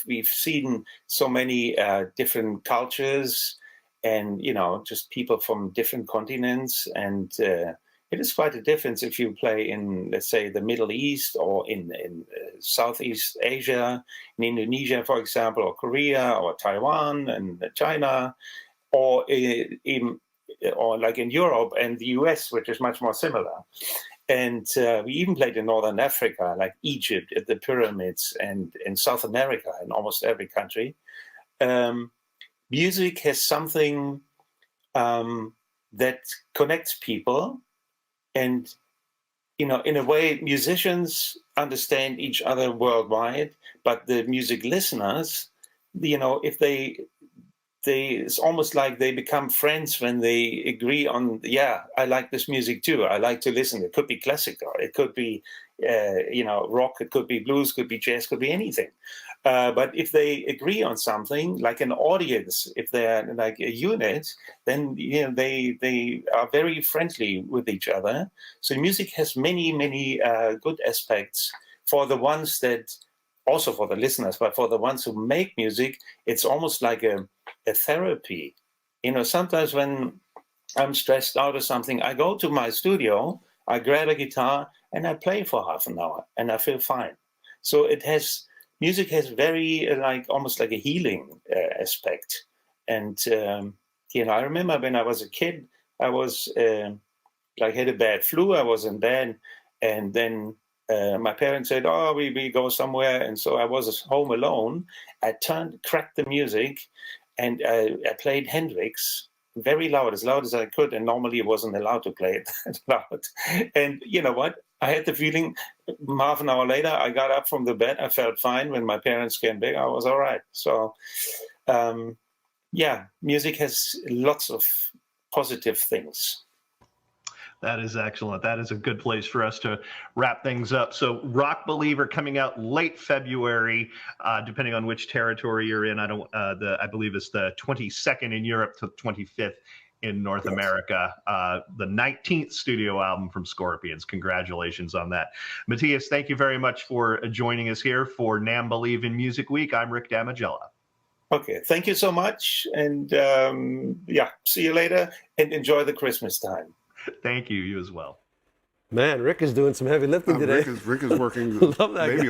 we've seen so many different cultures, and just people from different continents, and it is quite a difference if you play in, let's say, the Middle East, or in Southeast Asia, in Indonesia, for example, or Korea, or Taiwan and China, or or like in Europe and the US, which is much more similar. And we even played in Northern Africa, like Egypt, at the pyramids, and in South America, in almost every country. Music has something that connects people. And, in a way, musicians understand each other worldwide, but the music listeners, if it's almost like they become friends when they agree on, yeah, I like this music too. I like to listen. It could be classical. It could be, rock. It could be blues, could be jazz, could be anything. But if they agree on something, like an audience, if they're like a unit, then they are very friendly with each other. So music has many, many good aspects for the ones that, also for the listeners, but for the ones who make music, it's almost like a therapy. Sometimes when I'm stressed out or something, I go to my studio, I grab a guitar, and I play for half an hour, and I feel fine. So music has very almost like a healing aspect. And I remember when I was a kid, I was had a bad flu. I was in bed, and then my parents said, "Oh, we go somewhere," and so I was home alone. I cracked the music, and I played Hendrix very loud as I could, and normally I wasn't allowed to play it that loud. And you know what? I had the feeling half an hour later, I got up from the bed. I felt fine. When my parents came back, I was all right. So, music has lots of positive things. That is excellent. That is a good place for us to wrap things up. So Rock Believer coming out late February, depending on which territory you're in. I believe it's the 22nd in Europe to 25th in North America. The 19th studio album from Scorpions. Congratulations on that. Matthias, thank you very much for joining us here for NAMM Believe in Music Week. I'm Rick Damigella. Okay, thank you so much. And see you later, and enjoy the Christmas time. Thank you. You as well. Man, Rick is doing some heavy lifting today. Rick is working. Love that guy.